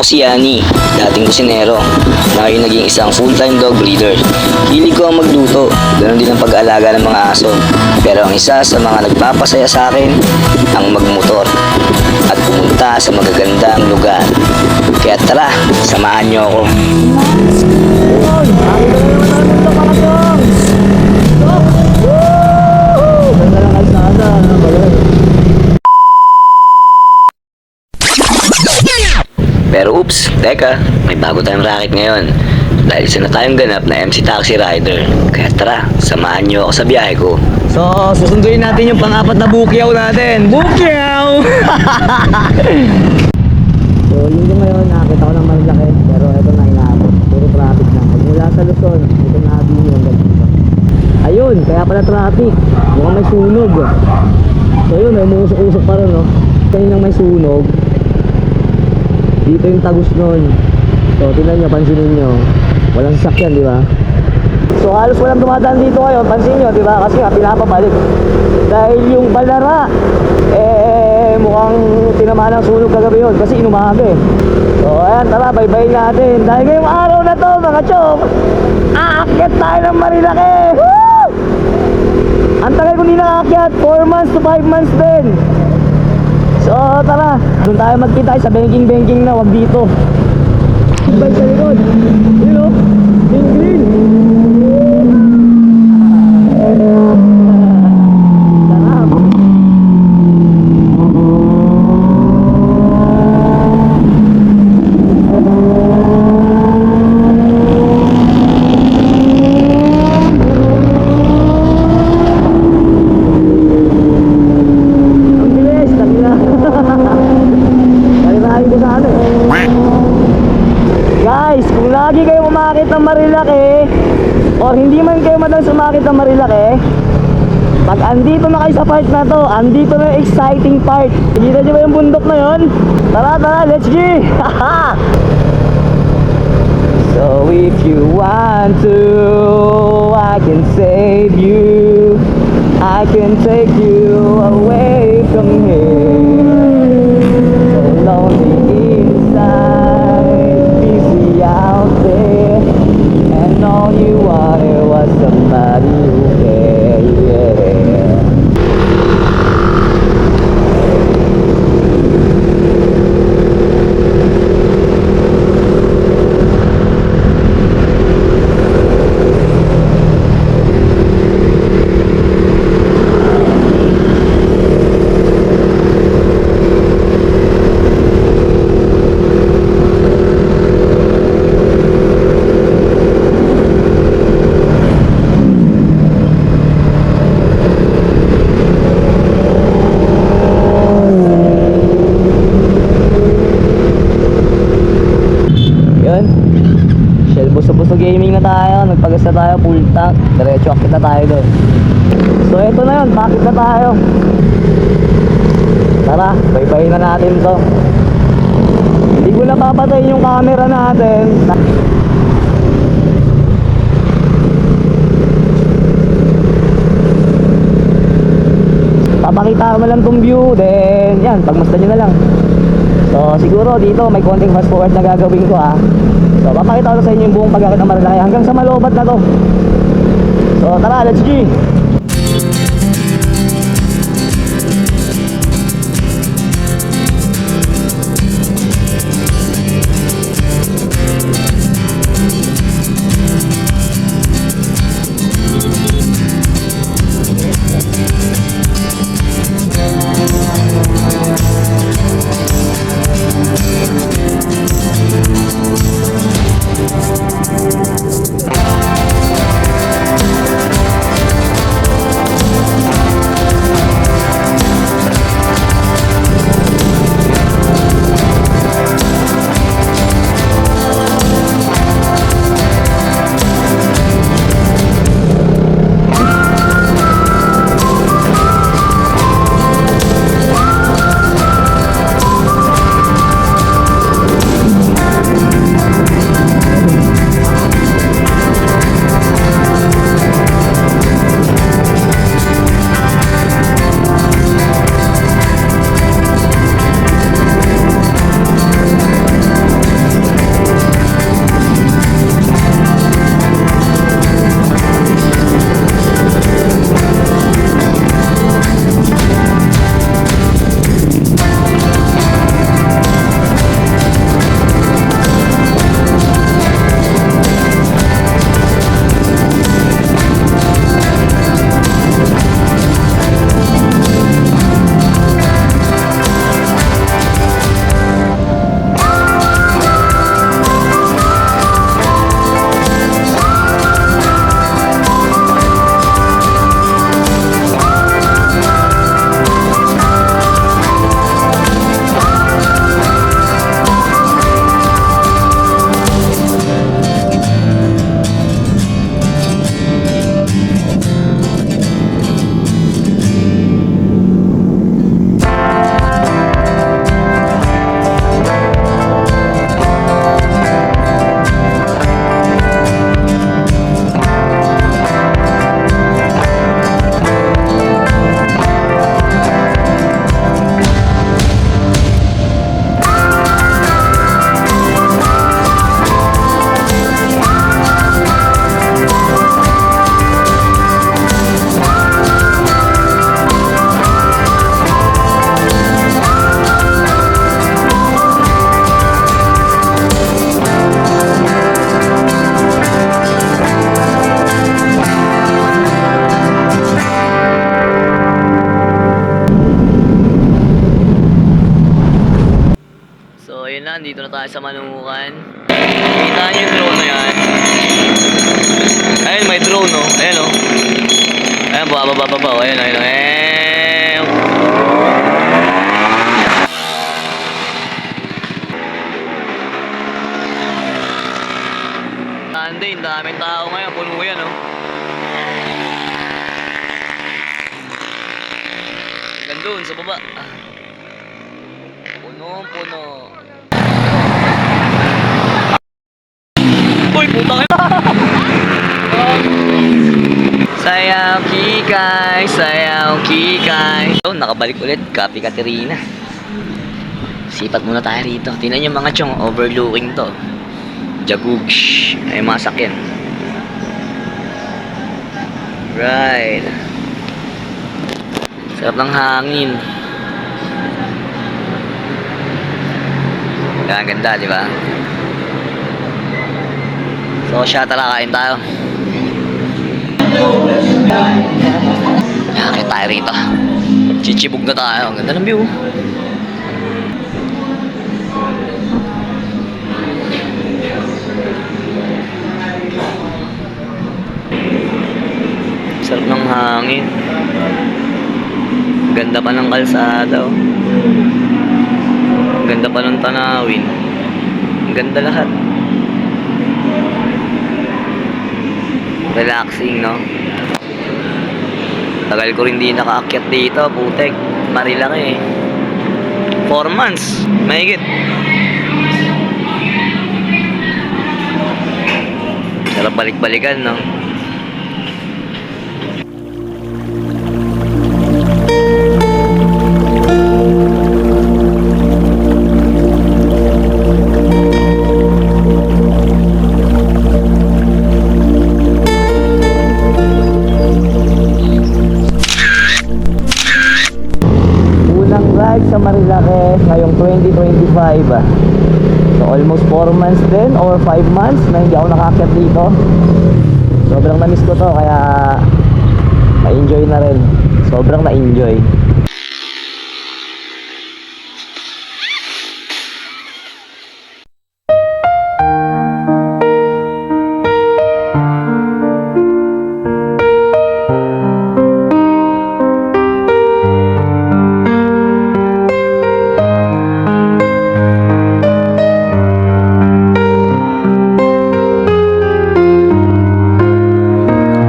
si Yani, dating kusinero, na ngayon naging isang full-time dog breeder. Hilig ko ang magluto, ganoon din ang pag-aalaga ng mga aso. Pero ang isa sa mga nagpapasaya sa akin, ang magmotor at pumunta sa magagandang lugar. Kaya tara, samahan niyo ako. Pero oops, teka, may bago tayong racket ngayon. Dahil isa na tayong ganap na MC Taxi Rider. Kaya tara, samahan niyo ako sa biyahe ko. So, susunduin natin yung pang-apat na bukyaw natin. Bukyaw! So, yun yung ngayon, nakakita ko ng malaki. Pero ito na inaabot. Puro traffic na. Pag mula sa Luzon, ito na abin yung dito. Ayun, kaya pala traffic. Mukhang may sunog. So, yun, may umusok-usok pa rin, no? Kaninang may sunog. Dito yung tagus nun. So, tingnan nyo, pansinin nyo. Walang sakyan, di ba? So, halos walang dumadaan dito ngayon. Pansin nyo, di ba? Kasi nga, pinapabalik. Dahil yung Balara, mukhang tinamaan ng sunog kagabi yun. Kasi inumaga eh. So, ayan, tara, bye-bye natin. Dahil ngayong araw na to, mga chok, aakyat tayo ng Marilaki! Woo! Ang tagal ko hindi nakaakyat. 4 months to 5 months din. So, tara. Doon tayo magkita sa banking na, wag dito. Bike sa likod. Yun o. Green. Sarap. Guys, kung lagi kayo umakit ng Marilaki o hindi man kayo madalas umakit ng Marilaki, pag andito na kayo sa part na to, andito na yung exciting part. Kita nyo ba yung bundok na yun? Tara, let's go! So if you want to, I can save you, I can take you away from here. So lonely inside, busy out there, and all you wanted was somebody who cared, yeah. Buso gaming na tayo, nagpagas na tayo, full tank, diretso akit na tayo doon. So eto na yun, bakit na tayo. Tara, bye-bye na natin to. Hindi ko na papatayin yung camera natin. Papakita mo lang tong view, then yan, pagmasdan nyo na lang. So siguro dito may konting fast forward na gagawin ko ha. So papakita ko sa inyo yung buong pag-akit ng Marilaki hanggang sa Malobat na to. So tara, let's go! sa Manukan. Kita niyo yung drone na yan. Ayun, may drone, no? Ayun, no? Ayun, baba. Ayun. Sunday, daming tao ngayon. Puno yan, no? Hanggang doon, sa baba. Puno. Uy, putang ina! Sayaw kikay. Oh, nakabalik ulit, Kapi Katerina. Sipat muna tayo rito. Tingnan niyo mga chong, overlooking to. Jagugs. Ay, mga sakyan. Right. Sarap ng hangin. Ang ganda, di ba? So, tara, kain tayo. Yakit tayo rito. Chichibog na tayo. Ang ganda ng view. Sarap ng hangin. Ganda pa ng kalsada. Oh. Ganda pa ng tanawin. Ganda lahat. Relaxing, no? Tagal ko rin di nakaakyat dito, putek. Marilaki eh. 4 months. Mahigit. Sarap balik-balikan, no? Sa Marilake ngayong 2025. So almost 4 months din or 5 months na hindi ako nakaakyat dito. Sobrang na-miss ko to kaya na-enjoy na rin. Sobrang na-enjoy.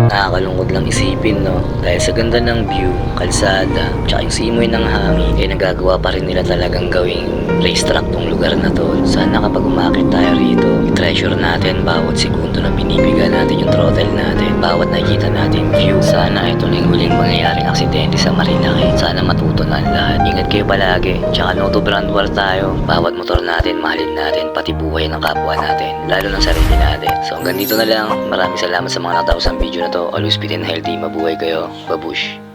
Nakakalungkot lang isipin, no? Dahil sa ganda ng view, kalsada, tsaka yung simoy ng hangin, eh nagagawa pa rin nila talagang gawing racetrack tong lugar na to. Sana kapag umakit tayo rito, i-treasure natin bawat segundo na binibigyan natin yung throttle natin, bawat nakikita natin view. Sana ito na yung huling mangyayaring aksidente sa Marilake. Sana matuto na ang lahat. Ingat kayo palagi. Tsaka no to brand war tayo. Bawat motor natin, mahalin natin, pati buhay ng kapwa natin, lalo ng sarili natin. So hanggang dito na lang. Maraming salamat sa mga nakatapos ang video na to. Always fit and healthy. Mabuhay kayo. Babush.